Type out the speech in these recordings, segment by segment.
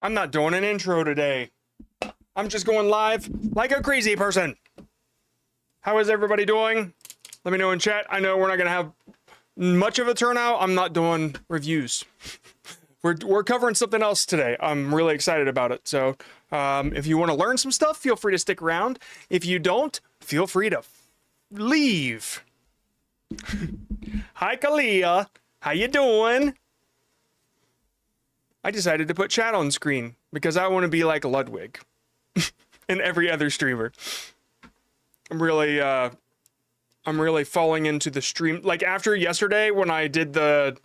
I'm not doing an intro today. I'm just going live like a crazy person. How is everybody doing? Let me know in chat. I know we're not going to have much of a turnout. I'm not doing reviews. We're covering something else today. I'm really excited about it. So if you want to learn some stuff, feel free to stick around. If you don't, feel free to leave. Hi, Kalia. How you doing? I decided to put chat on screen because I want to be like Ludwig and every other streamer. I'm really falling into the stream. Like after yesterday when I did the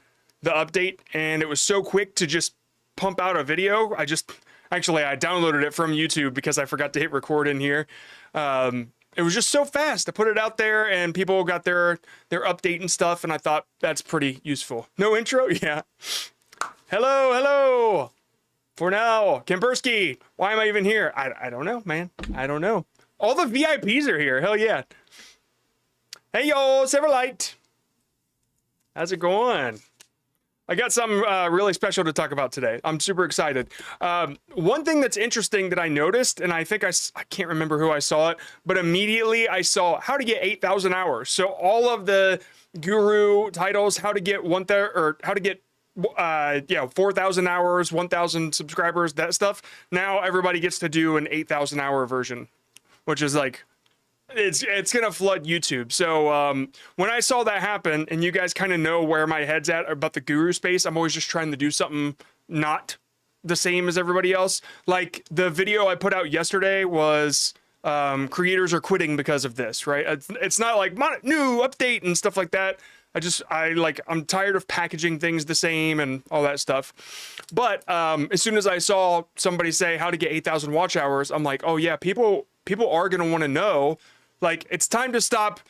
update and it was so quick to just pump out a video, I downloaded it from YouTube because I forgot to hit record in here. It was just so fast. I put it out there and people got their update and stuff, and I thought that's pretty useful. No intro? Yeah. Hello. For now, Kimpersky. Why am I even here? I don't know, man. I don't know. All the VIPs are here. Hell yeah. Hey, yo, Silverlight. How's it going? I got something really special to talk about today. I'm super excited. One thing that's interesting that I noticed, and I think I can't remember who I saw it, but immediately I saw how to get 8,000 hours. So all of the guru titles, how to get 4,000 hours, 1,000 subscribers, that stuff. Now everybody gets to do an 8,000 hour version, which is like, it's gonna flood YouTube. So when I saw that happen, and you guys kind of know where my head's at about the guru space, I'm always just trying to do something not the same as everybody else. Like the video I put out yesterday was creators are quitting because of this, right? It's not like new update and stuff like that. I'm tired of packaging things the same and all that stuff. But as soon as I saw somebody say how to get 8,000 watch hours, I'm like, oh yeah, people are going to want to know. Like, it's time to stop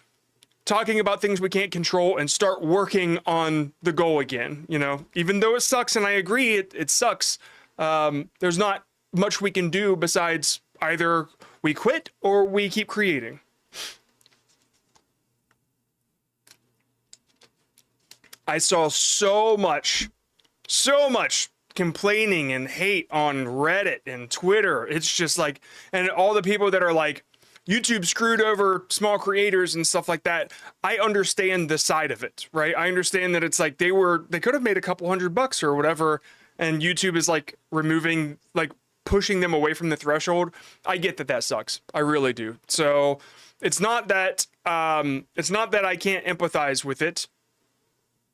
talking about things we can't control and start working on the goal again. You know, even though it sucks, and I agree, it sucks. There's not much we can do besides either we quit or we keep creating. I saw so much complaining and hate on Reddit and Twitter. It's just like, and all the people that are like, YouTube screwed over small creators and stuff like that. I understand the side of it, right? I understand that it's like they could have made a couple $100 or whatever, and YouTube is like removing, like pushing them away from the threshold. I get that sucks. I really do. So it's not that I can't empathize with it.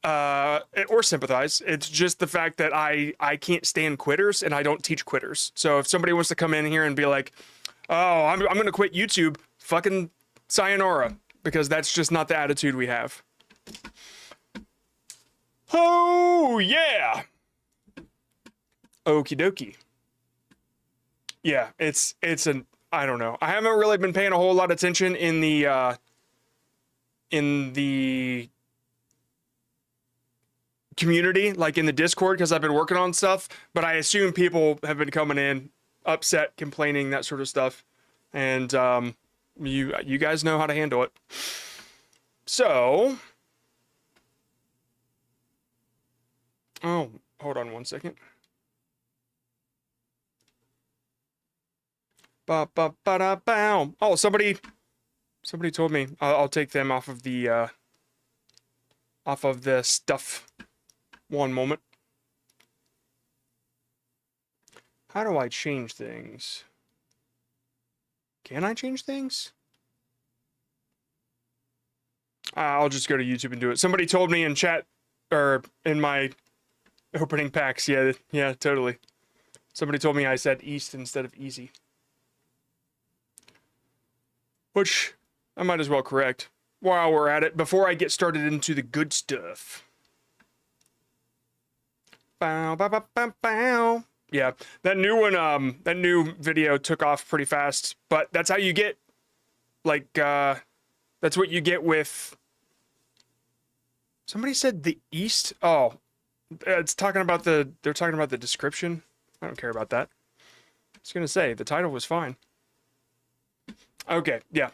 Or sympathize. It's just the fact that I can't stand quitters, and I don't teach quitters. So if somebody wants to come in here and be like, oh, I'm going to quit YouTube, fucking sayonara, because that's just not the attitude we have. Oh, yeah. Okie dokie. Yeah, I don't know. I haven't really been paying a whole lot of attention in the community, like in the Discord, because I've been working on stuff, but I assume people have been coming in upset, complaining, that sort of stuff, and you guys know how to handle it. So oh, hold on one second. Oh, somebody told me I'll take them off of the stuff. One moment. How do I change things? Can I change things? I'll just go to YouTube and do it. Somebody told me in chat, or in my opening packs. Yeah, totally. Somebody told me I said east instead of easy. Which I might as well correct while we're at it, before I get started into the good stuff. Bow, bow, bow, bow, bow. Yeah, that new one, that new video took off pretty fast, but that's how you get, like, that's what you get with, somebody said the East. Oh, they're talking about the description. I don't care about that. I was gonna say, the title was fine. Okay, yeah.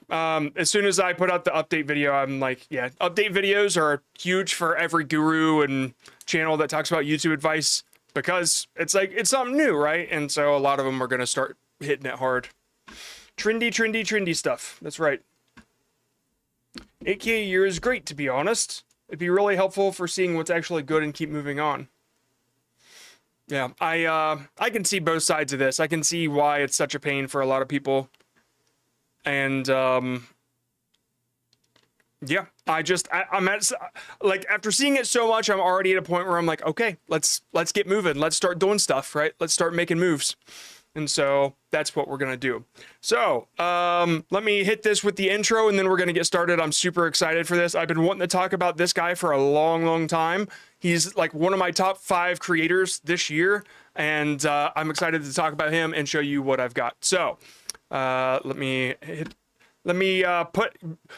As soon as I put out the update video, I'm like, yeah, update videos are huge for every guru and channel that talks about YouTube advice. because it's like, it's something new, right? And so a lot of them are going to start hitting it hard. Trendy stuff. That's right. 8K a year is great, to be honest. It'd be really helpful for seeing what's actually good and keep moving on. Yeah, I can see both sides of this. I can see why it's such a pain for a lot of people. And yeah, I'm at, like, after seeing it so much, I'm already at a point where I'm like, okay, let's get moving. Let's start doing stuff, right? Let's start making moves. And so that's what we're going to do. So let me hit this with the intro and then we're going to get started. I'm super excited for this. I've been wanting to talk about this guy for a long time. He's like one of my top 5 creators this year. And I'm excited to talk about him and show you what I've got. So let me put,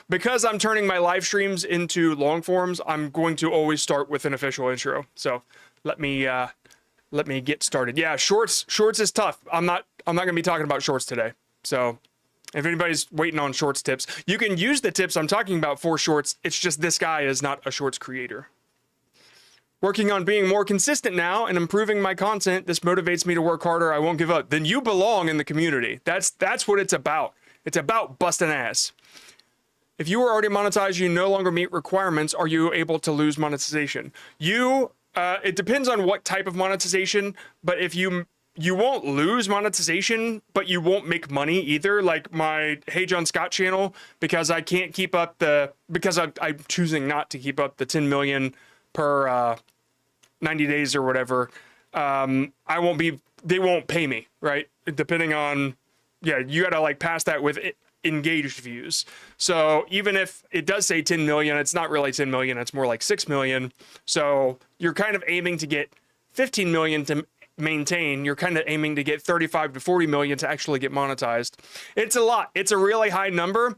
because I'm turning my live streams into long forms, I'm going to always start with an official intro. So let me get started. Yeah, shorts is tough. I'm not going to be talking about shorts today. So if anybody's waiting on shorts tips, you can use the tips I'm talking about for shorts. It's just this guy is not a shorts creator. Working on being more consistent now and improving my content. This motivates me to work harder. I won't give up. Then you belong in the community. That's what it's about. It's about busting ass. If you are already monetized, you no longer meet requirements. Are you able to lose monetization? It depends on what type of monetization, but if you won't lose monetization, but you won't make money either. Like my Hey John Scott channel, because I can't keep up because I'm choosing not to keep up the 10 million per 90 days or whatever. They won't pay me, right? Depending on, yeah, you got to like pass that with engaged views. So even if it does say 10 million, it's not really 10 million. It's more like 6 million. So you're kind of aiming to get 15 million to maintain. You're kind of aiming to get 35 to 40 million to actually get monetized. It's a lot. It's a really high number.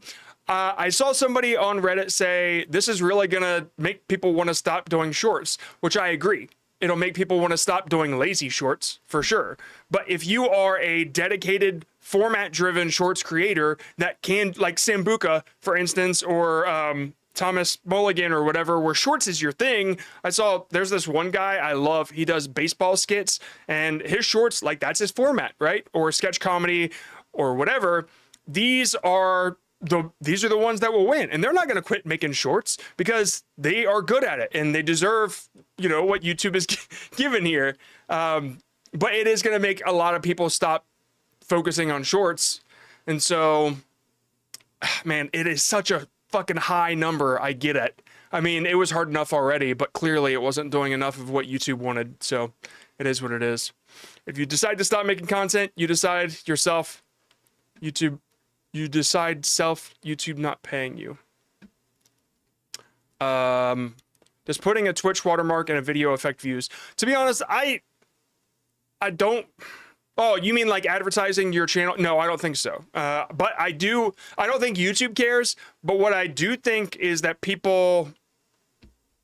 I saw somebody on Reddit say, this is really going to make people want to stop doing shorts, which I agree. It'll make people want to stop doing lazy shorts for sure. But if you are a dedicated format-driven shorts creator that can, like Sambuca, for instance, or Thomas Mulligan or whatever, where shorts is your thing. I saw there's this one guy I love. He does baseball skits and his shorts, like that's his format, right? Or sketch comedy or whatever. These are the ones that will win, and they're not going to quit making shorts because they are good at it and they deserve, you know, what YouTube is given here. But it is going to make a lot of people stop focusing on shorts. And so, man, it is such a fucking high number. I get it. I mean, it was hard enough already, but clearly it wasn't doing enough of what YouTube wanted. So it is what it is. If you decide to stop making content, you decide yourself. You decide self, YouTube not paying you. Does putting a Twitch watermark in a video affect views? To be honest, I don't. Oh, you mean like advertising your channel? No, I don't think so. But I don't think YouTube cares. But what I do think is that people,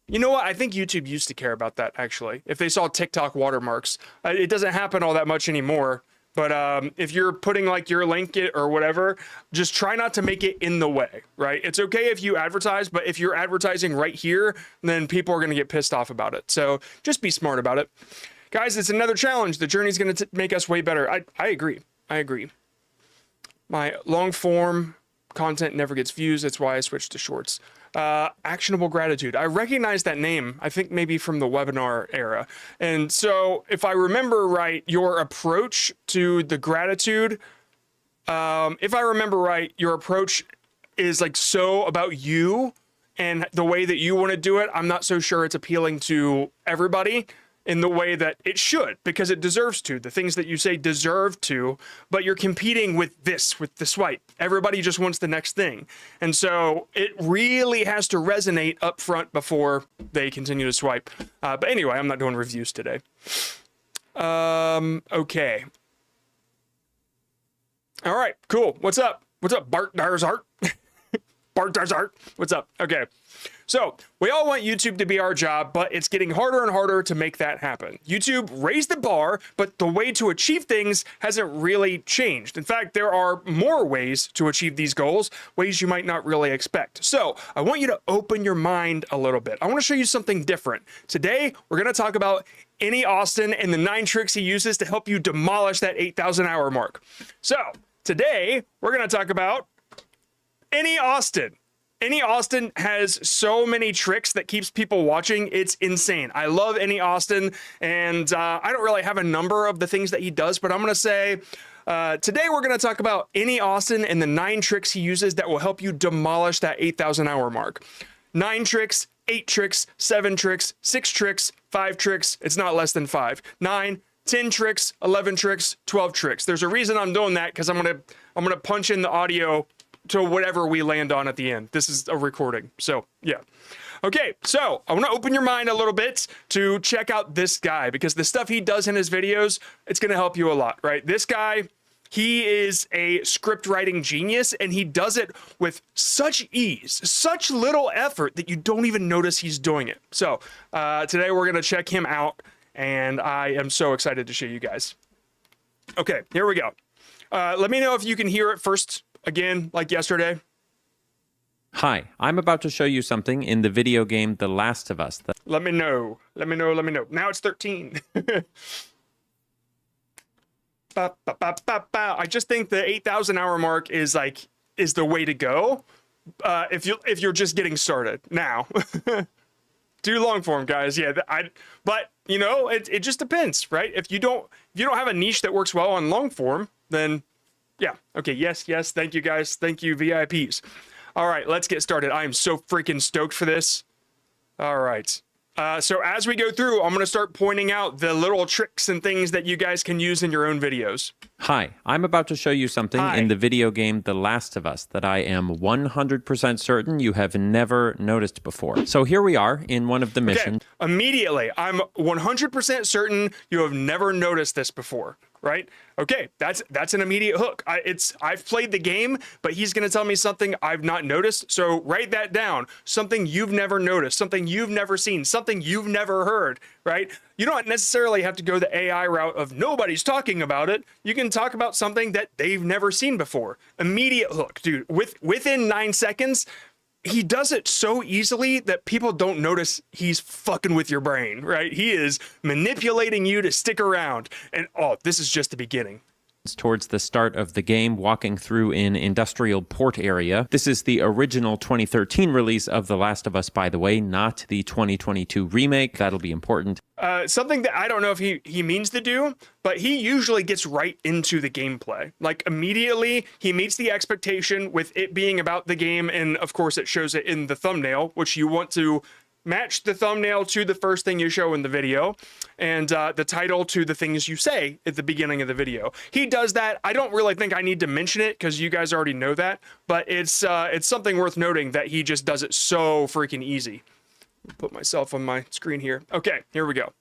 you know what? I think YouTube used to care about that, actually. If they saw TikTok watermarks. It doesn't happen all that much anymore. But if you're putting like your link or whatever, just try not to make it in the way, right? It's okay if you advertise, but if you're advertising right here, then people are going to get pissed off about it. So just be smart about it. Guys, it's another challenge. The journey's going to make us way better. I agree. I agree. My long form content never gets views. That's why I switched to shorts. Actionable gratitude. I recognize that name. I think maybe from the webinar era. And so if I remember right, your approach to the gratitude, if I remember right, your approach is like so about you and the way that you want to do it. I'm not so sure it's appealing to everybody in the way that it should, because it deserves to. The things that you say deserve to, but you're competing with the swipe. Everybody just wants the next thing. And so it really has to resonate up front before they continue to swipe. But anyway, I'm not doing reviews today. Okay. All right, cool. What's up? What's up, Bart Darzart? Bart Darzart, what's up? Okay. So we all want YouTube to be our job, but it's getting harder and harder to make that happen. YouTube raised the bar, but the way to achieve things hasn't really changed. In fact, there are more ways to achieve these goals, ways you might not really expect. So I want you to open your mind a little bit. I want to show you something different. Today, we're going to talk about Any Austin and the 9 tricks he uses to help you demolish that 8,000 hour mark. So today we're going to talk about Any Austin. Any Austin has so many tricks that keeps people watching. It's insane. I love Any Austin, and I don't really have a number of the things that he does, but I'm going to say today we're going to talk about Any Austin and the 9 tricks he uses that will help you demolish that 8,000 hour mark. 9 tricks, 8 tricks, 7 tricks, 6 tricks, 5 tricks. It's not less than 5. 9, 10 tricks, 11 tricks, 12 tricks. There's a reason I'm doing that, because I'm gonna punch in the audio to whatever we land on at the end. This is a recording, so yeah. Okay, so I want to open your mind a little bit to check out this guy, because the stuff he does in his videos, it's going to help you a lot, right? This guy, he is a script writing genius, and he does it with such ease, such little effort that you don't even notice he's doing it. So today we're going to check him out, and I am so excited to show you guys. Okay, here we go. Let me know if you can hear it first. Again, like yesterday. Hi, I'm about to show you something in the video game The Last of Us. Let me know. Let me know. Let me know. Now it's 13. I just think the 8,000 hour mark is the way to go. If you're just getting started now. Do long form, guys. Yeah, but you know, it just depends, right? If you don't have a niche that works well on long form, then yeah. Okay. Yes. Thank you, guys. Thank you, VIPs. All right, let's get started. I am so freaking stoked for this. All right. So as we go through, I'm going to start pointing out the little tricks and things that you guys can use in your own videos. Hi, I'm about to show you something in the video game The Last of Us that I am 100% certain you have never noticed before. So here we are in one of the missions. Immediately, I'm 100% certain you have never noticed this before, right? Okay, that's an immediate hook. I've played the game, but he's going to tell me something I've not noticed. So write that down. Something you've never noticed, something you've never seen, something you've never heard, right? You don't necessarily have to go the AI route of nobody's talking about it. You can talk about something that they've never seen before. Immediate hook, dude. Within 9 seconds, he does it so easily that people don't notice he's fucking with your brain, right? He is manipulating you to stick around. And oh, this is just the beginning. Towards the start of the game, walking through an industrial port area. This is the original 2013 release of The Last of Us, by the way, not the 2022 remake. That'll be important. Something that I don't know if he means to do, but he usually gets right into the gameplay. Like immediately, he meets the expectation with it being about the game, and of course it shows it in the thumbnail, which you want to match the thumbnail to the first thing you show in the video, and the title to the things you say at the beginning of the video. He does that. I don't really think I need to mention it because you guys already know that, but it's something worth noting that he just does it so freaking easy. Put myself on my screen here. Okay, here we go.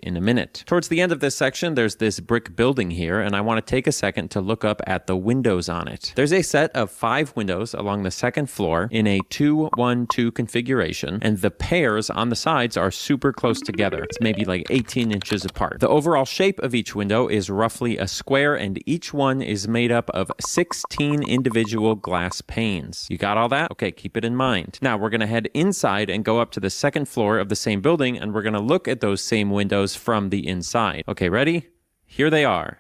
In a minute. Towards the end of this section, there's this brick building here, and I want to take a second to look up at the windows on it. There's a set of 5 windows along the second floor in a 2-1-2 configuration, and the pairs on the sides are super close together. It's maybe like 18 inches apart. The overall shape of each window is roughly a square, and each one is made up of 16 individual glass panes. You got all that? Okay, keep it in mind. Now, we're going to head inside and go up to the second floor of the same building, and we're going to look at those same windows from the inside. Okay, ready? Here they are.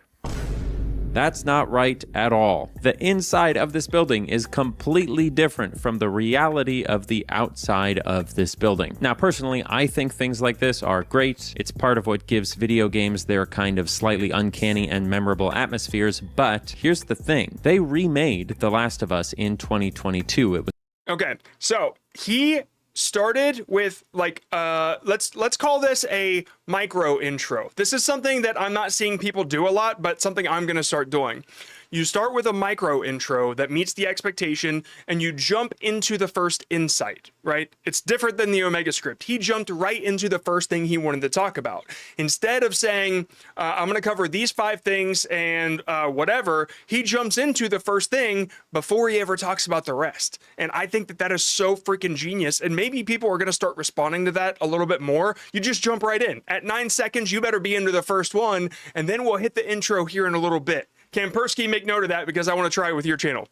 That's not right at all. The inside of this building is completely different from the reality of the outside of this building. Now, personally, I think things like this are great. It's part of what gives video games their kind of slightly uncanny and memorable atmospheres, but here's the thing. They remade The Last of Us in 2022. Okay, so he started with like let's call this a micro intro. This is something that I'm not seeing people do a lot, but something I'm going to start doing. You start with a micro intro that meets the expectation, and you jump into the first insight, right? It's different than the Omega script. He jumped right into the first thing he wanted to talk about. Instead of saying, I'm going to cover these 5 things and whatever, he jumps into the first thing before he ever talks about the rest. And I think that that is so freaking genius. And maybe people are going to start responding to that a little bit more. You just jump right in. At 9 seconds, you better be into the first one, and then we'll hit the intro here in a little bit. Kampersky, make note of that because I want to try it with your channel.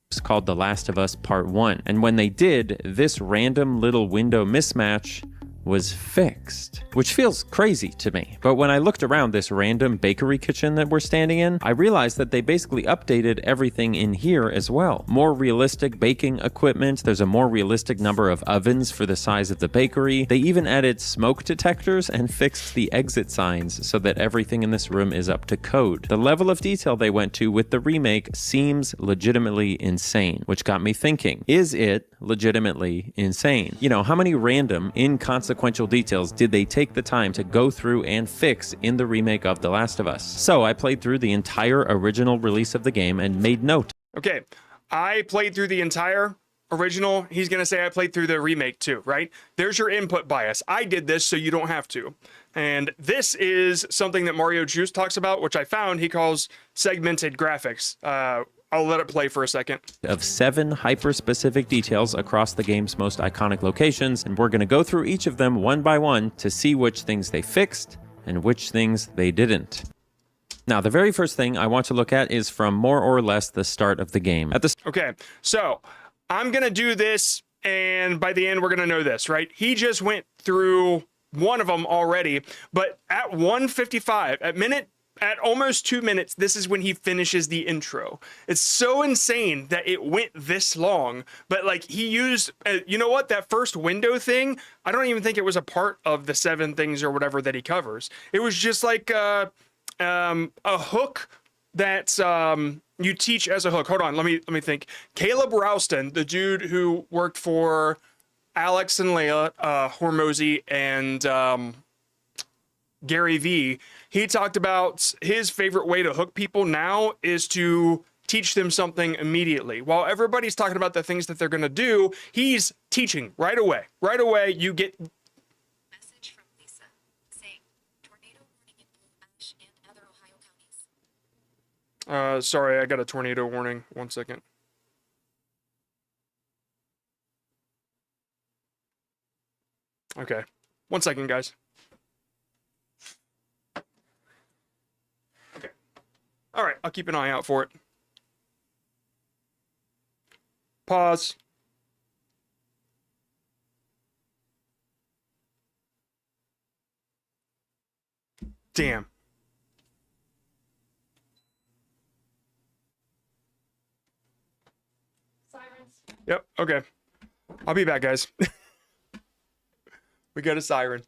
It's called The Last of Us Part 1. And when they did, this random little window mismatch was fixed, which feels crazy to me. But when I looked around this random bakery kitchen that we're standing in, I realized that they basically updated everything in here as well. More realistic baking equipment, there's a more realistic number of ovens for the size of the bakery. They even added smoke detectors and fixed the exit signs so that everything in this room is up to code. The level of detail they went to with the remake seems legitimately insane, which got me thinking, is it legitimately insane? You know, how many random, inconsequential details did they take the time to go through and fix in the remake of The Last of Us? So I played through the entire original release of the game and made note. Okay, I played through the entire original. He's going to say I played through the remake too, right? There's your input bias. I did this so you don't have to. And this is something that Mario Juice talks about, which I found he calls segmented graphics. I'll let it play for a second. Of 7 hyper-specific details across the game's most iconic locations, and we're going to go through each of them one by one to see which things they fixed and which things they didn't. Now, the very first thing I want to look at is from more or less the start of the game. Okay, so I'm going to do this, and by the end, we're going to know this, right? He just went through one of them already, but at 1:55, at almost 2 minutes, this is when he finishes the intro. It's so insane that it went this long, but like he used, you know what, that first window thing, I don't even think it was a part of the 7 things or whatever that he covers. It was just like a hook that you teach as a hook. Hold on, let me think. Caleb Ralston, the dude who worked for Alex and Layla, Hormozy, and Gary Vee, he talked about his favorite way to hook people now is to teach them something immediately. While everybody's talking about the things that they're going to do, he's teaching right away. Right away, you get... Message from Lisa saying, tornado warning in Blue Ash and other Ohio counties. Sorry, I got a tornado warning. 1 second. Okay. 1 second, guys. Okay. All right, I'll keep an eye out for it. Pause. Damn. Sirens. Yep, okay. I'll be back, guys. We got a siren.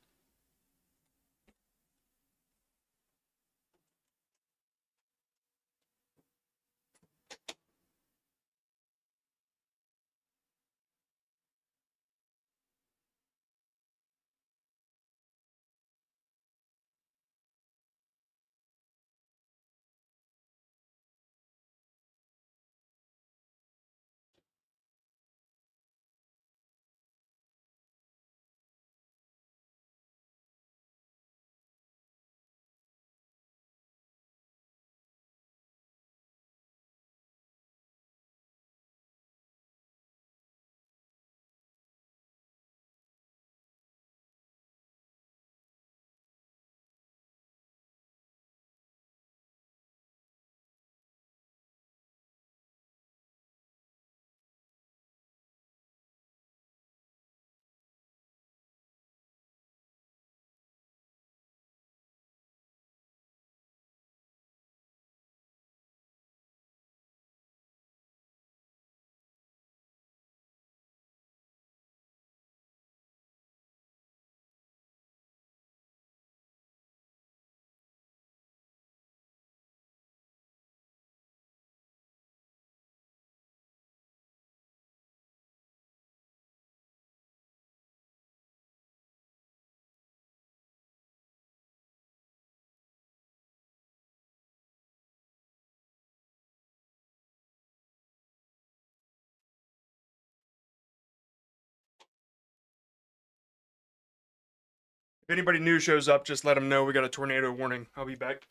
If anybody new shows up, just let them know we got a tornado warning. I'll be back.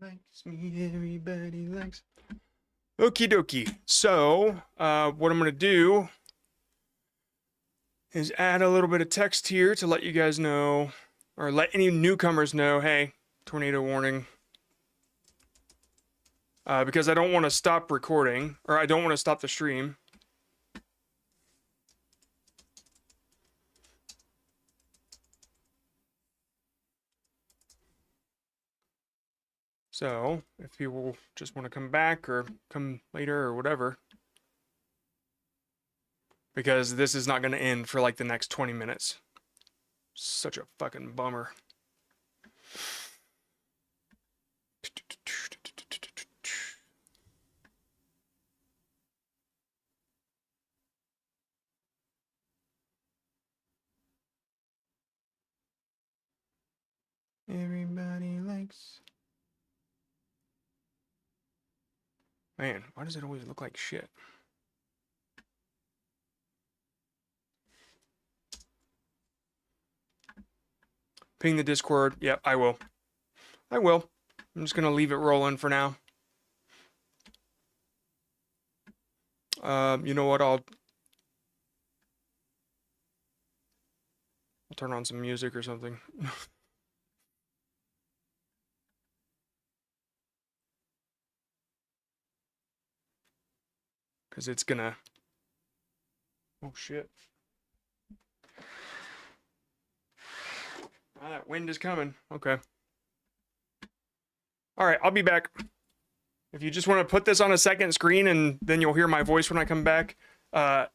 likes me, everybody likes. Okie dokie. So, what I'm going to do is add a little bit of text here to let you guys know, or let any newcomers know, hey, tornado warning. Because I don't want to stop recording, or I don't want to stop the stream. So, if people just want to come back or come later or whatever, because this is not going to end for like the next 20 minutes. Such a fucking bummer. Everybody likes. Man, why does it always look like shit? Ping the Discord. Yep, I will. I will. I'm just gonna leave it rolling for now. You know what? I'll turn on some music or something. Because it's gonna. Oh shit. Ah, that wind is coming. Okay. All right, I'll be back. If you just want to put this on a second screen and then you'll hear my voice when I come back,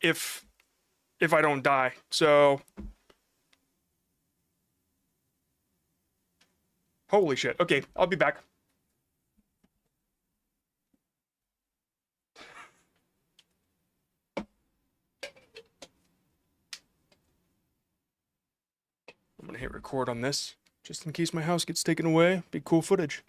if I don't die. So, holy shit. Okay, I'll be back. I'm gonna hit record on this, just in case my house gets taken away. Be cool footage.